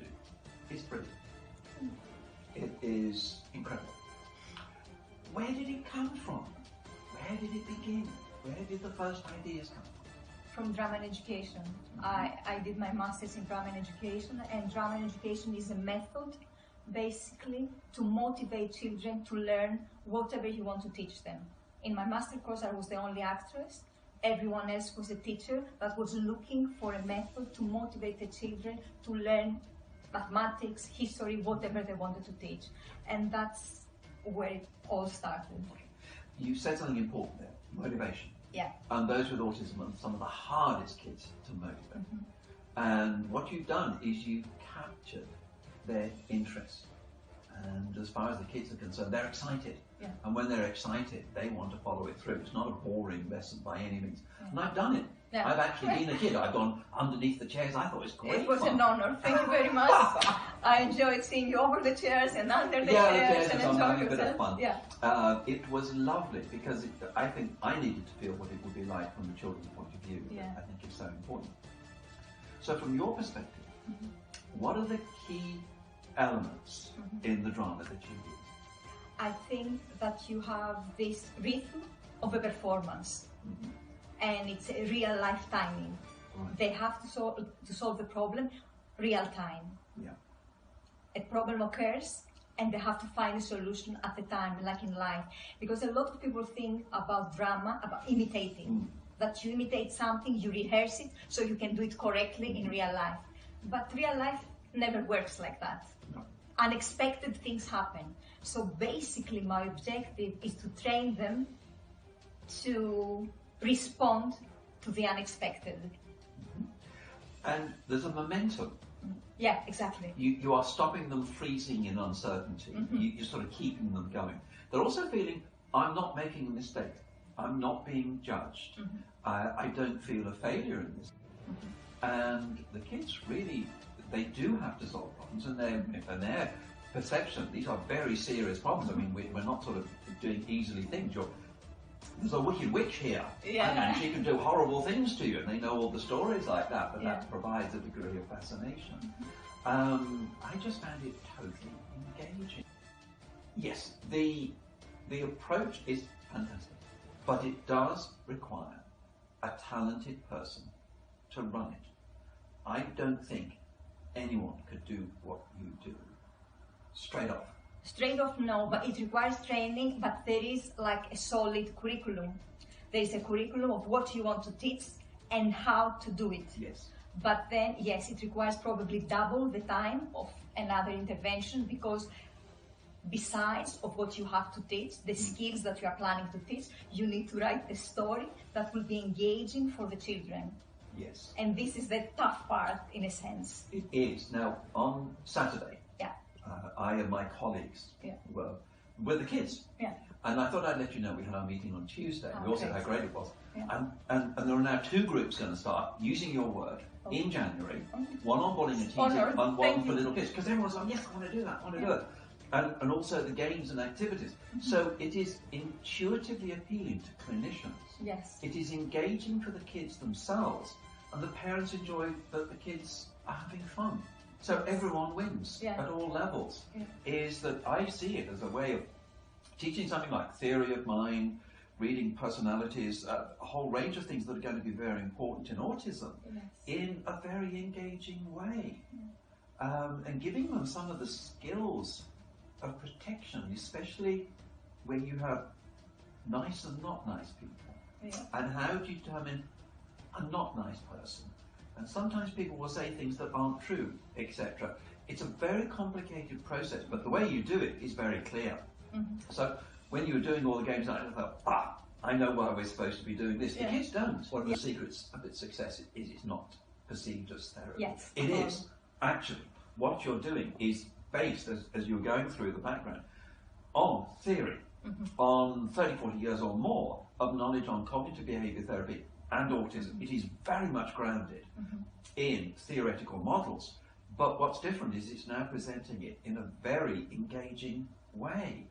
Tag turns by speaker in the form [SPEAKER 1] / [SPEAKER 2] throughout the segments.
[SPEAKER 1] do is brilliant. It is incredible. Where did it come from? Where did it begin? Where did the first ideas come from?
[SPEAKER 2] From drama and education. I did my master's in drama and education, and drama and education is a method basically to motivate children to learn whatever you want to teach them. In my master course I was the only actress. Everyone else was a teacher that was looking for a method to motivate the children to learn mathematics, history, whatever they wanted to teach. And that's where it all started.
[SPEAKER 1] You said something important there, motivation.
[SPEAKER 2] Yeah.
[SPEAKER 1] And those with autism are some of the hardest kids to motivate. And what you've done is you've captured their interest. And as far as the kids are concerned, they're excited.
[SPEAKER 2] Yeah.
[SPEAKER 1] And when they're excited, they want to follow it through. It's not a boring lesson by any means. And I've done it.
[SPEAKER 2] Yeah.
[SPEAKER 1] I've actually been a kid. I've gone underneath the chairs. I thought it was great.
[SPEAKER 2] It was
[SPEAKER 1] fun.
[SPEAKER 2] an honor. Thank you very much. I enjoyed seeing you over the chairs and under the chairs and enjoying
[SPEAKER 1] a bit of fun.
[SPEAKER 2] Yeah.
[SPEAKER 1] It was lovely because I think I needed to feel what it would be like from the children's point of view.
[SPEAKER 2] Yeah.
[SPEAKER 1] I think it's so important. So from your perspective, what are the key elements in the drama that you use?
[SPEAKER 2] I think that you have this rhythm of a performance, and it's a real life timing.
[SPEAKER 1] Right.
[SPEAKER 2] They have to solve the problem real time.
[SPEAKER 1] Yeah.
[SPEAKER 2] A problem occurs and they have to find a solution at the time, like in life. Because a lot of people think about drama, about imitating. That you imitate something, you rehearse it, so you can do it correctly in real life. But real life never works like that.
[SPEAKER 1] No.
[SPEAKER 2] Unexpected things happen. So basically my objective is to train them to respond to the unexpected.
[SPEAKER 1] And there's a momentum.
[SPEAKER 2] Yeah, exactly.
[SPEAKER 1] You are stopping them freezing in uncertainty. You're sort of keeping them going. They're also feeling, I'm not making a mistake. I'm not being judged. I don't feel a failure in this. And the kids really, they do have to solve problems, and their perception, these are very serious problems. I mean, we're not sort of doing easily things. There's a wicked witch here, and she can do horrible things to you, and they know all the stories like that, but that provides a degree of fascination. I just found it totally engaging. Yes, the approach is fantastic, but it does require a talented person to run it. I don't think anyone could do what you do. Straight off.
[SPEAKER 2] Straight off, no, but it requires training, but there is like a solid curriculum. There is a curriculum of what you want to teach and how to do it.
[SPEAKER 1] Yes.
[SPEAKER 2] But then, yes, it requires probably double the time of another intervention, because besides of what you have to teach, the skills that you are planning to teach, you need to write a story that will be engaging for the children.
[SPEAKER 1] Yes.
[SPEAKER 2] And this is the tough part, in a sense.
[SPEAKER 1] It is. Now, on Saturday, I and my colleagues were with the kids. Yeah. And I thought I'd let you know we had our meeting on Tuesday. We all said how great it was. Yeah. And there are now 2 groups going to start using your work in January. One on bullying and teasing and one for little kids. Because everyone's like, yes, I want to do that, I want to do it. And also the games and activities. So it is intuitively appealing to clinicians. Yes. It is engaging for the kids themselves. And the parents enjoy that the kids are having fun. So everyone wins at all levels. Is that I see it as a way of teaching something like theory of mind, reading personalities, a whole range of things that are going to be very important in autism in a very engaging way. And giving them some of the skills of protection, especially when you have nice and not nice people. And how do you determine a not nice person? And sometimes people will say things that aren't true, etc. It's a very complicated process, but the way you do it is very clear. So when you were doing all the games, I thought, I know why we're supposed to be doing this. The kids don't. One of the secrets of its success is it's not perceived as therapy. Yes. It is. Actually, what you're doing is based, as you're going through the background, on theory, on 30, 40 years or more of knowledge on cognitive behaviour therapy and autism. It is very much grounded in theoretical models, but what's different is it's now presenting it in a very engaging way.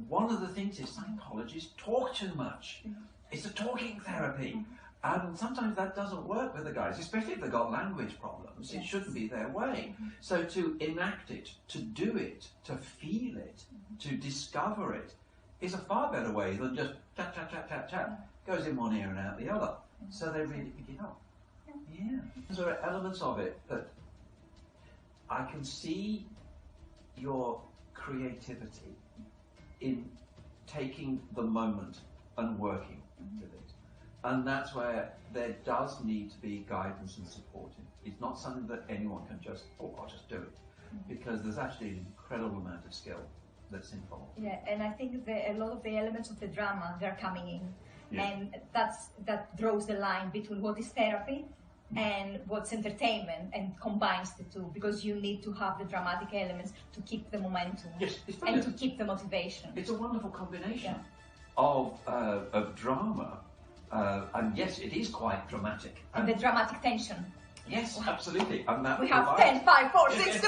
[SPEAKER 1] One of the things is psychologists talk too much. It's a talking therapy, And sometimes that doesn't work with the guys, especially if they've got language problems. It shouldn't be their way. So to enact it, to do it, to feel it, to discover it, is a far better way than just chat, chat, chat, chat, chat. Goes in one ear and out the other. So they really pick it up. Yeah. There are elements of it that I can see your creativity in taking the moment and working with it. And that's where there does need to be guidance and supporting. It's not something that anyone can just, oh, I'll just do it. Because there's actually an incredible amount of skill that's involved.
[SPEAKER 2] Yeah, and I think a lot of the elements of the drama, they're coming in.
[SPEAKER 1] Yeah.
[SPEAKER 2] And that draws the line between what is therapy and what's entertainment, and combines the two, because you need to have the dramatic elements to keep the momentum.
[SPEAKER 1] Yes, it's
[SPEAKER 2] and to keep the motivation.
[SPEAKER 1] It's a wonderful combination of drama, and yes, it is quite dramatic.
[SPEAKER 2] And the dramatic tension.
[SPEAKER 1] Yes, absolutely. And that
[SPEAKER 2] we have 10, 5, 4, 6, 2,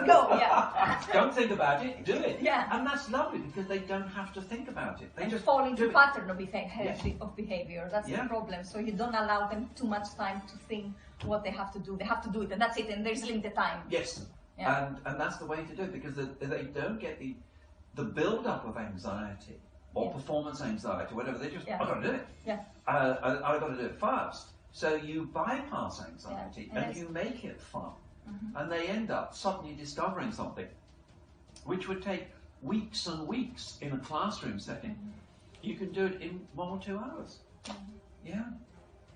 [SPEAKER 2] go! Yeah.
[SPEAKER 1] Don't think about it, do it.
[SPEAKER 2] Yeah.
[SPEAKER 1] And that's lovely, because they don't have to think about it. They just
[SPEAKER 2] fall into pattern of behavior. That's the problem. So you don't allow them too much time to think what they have to do. They have to do it, and that's it, and there's limited time.
[SPEAKER 1] Yes. Yeah. And that's the way to do it, because they don't get the build-up of anxiety or performance anxiety, whatever. They just, I've got to do it.
[SPEAKER 2] Yeah.
[SPEAKER 1] I've got to do it fast. So you bypass anxiety and you make it fun. And they end up suddenly discovering something which would take weeks and weeks in a classroom setting. You can do it in 1 or 2 hours. Yeah.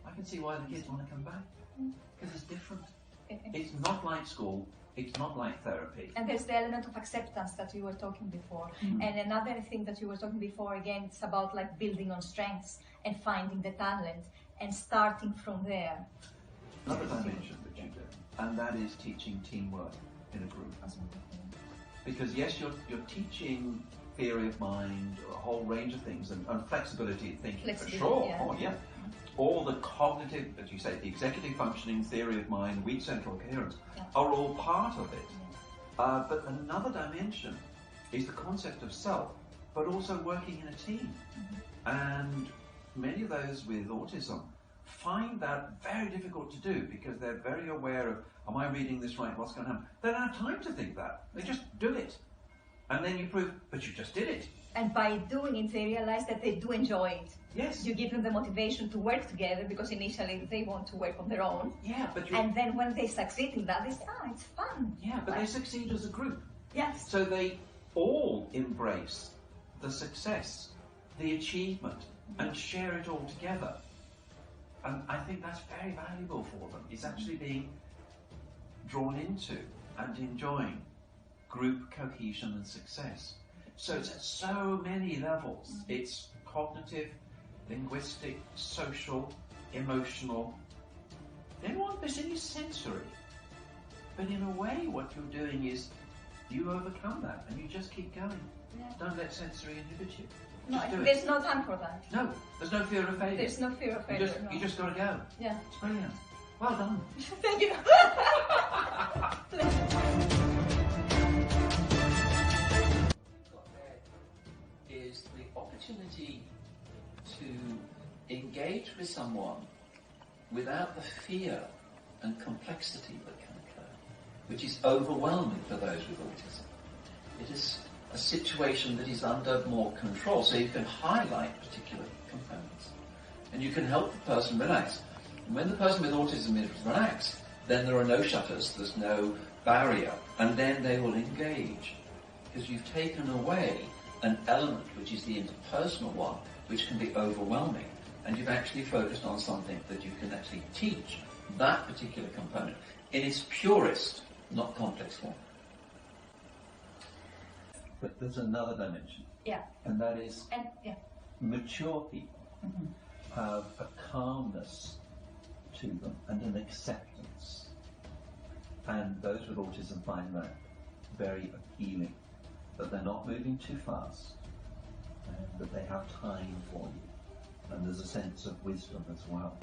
[SPEAKER 1] I can see why the kids want to come back. Because it's different. It's not like school. It's not like therapy.
[SPEAKER 2] And there's the element of acceptance that you were talking before. And another thing that you were talking before, again, it's about like building on strengths and finding the talent and starting from there.
[SPEAKER 1] Another dimension that you do, and that is teaching teamwork in a group. Because yes, you're teaching theory of mind, a whole range of things, and flexibility of thinking, for sure.
[SPEAKER 2] Yeah.
[SPEAKER 1] Oh, yeah. All the cognitive, as you say, the executive functioning, theory of mind, weak central coherence, are all part of it. But another dimension is the concept of self, but also working in a team. And many of those with autism find that very difficult to do, because they're very aware of, am I reading this right? What's going to happen? They don't have time to think that. They just do it. And then you prove, but you just did it.
[SPEAKER 2] And by doing it, they realize that they do enjoy it.
[SPEAKER 1] Yes.
[SPEAKER 2] You give them the motivation to work together, because initially they want to work on their own.
[SPEAKER 1] Yeah, but
[SPEAKER 2] and then when they succeed in that, they say, it's fun.
[SPEAKER 1] Yeah, but they succeed as a group.
[SPEAKER 2] Yes.
[SPEAKER 1] So they all embrace the success, the achievement, and share it all together. And I think that's very valuable for them. It's actually being drawn into and enjoying group cohesion and success. So it's at so many levels. It's cognitive, linguistic, social, emotional. Then one percent is sensory. But in a way, what you're doing is you overcome that and you just keep going.
[SPEAKER 2] Yeah.
[SPEAKER 1] Don't let sensory inhibit you.
[SPEAKER 2] No, there's no time for that.
[SPEAKER 1] No, there's no fear of failure.
[SPEAKER 2] There's no fear of failure.
[SPEAKER 1] You just got to go.
[SPEAKER 2] Yeah.
[SPEAKER 1] It's brilliant. Well done.
[SPEAKER 2] Thank you.
[SPEAKER 1] Is the opportunity to engage with someone without the fear and complexity that can occur, which is overwhelming for those with autism. It is a situation that is under more control, so you can highlight particular components. And you can help the person relax. And when the person with autism is relaxed, then there are no shutters, there's no barrier, and then they will engage. Because you've taken away an element which is the interpersonal one, which can be overwhelming, and you've actually focused on something that you can actually teach that particular component in its purest, not complex form. But there's another dimension.
[SPEAKER 2] Yeah.
[SPEAKER 1] And that is mature people have a calmness to them and an acceptance. And those with autism find that very appealing, that they're not moving too fast, and that they have time for you. And there's a sense of wisdom as well.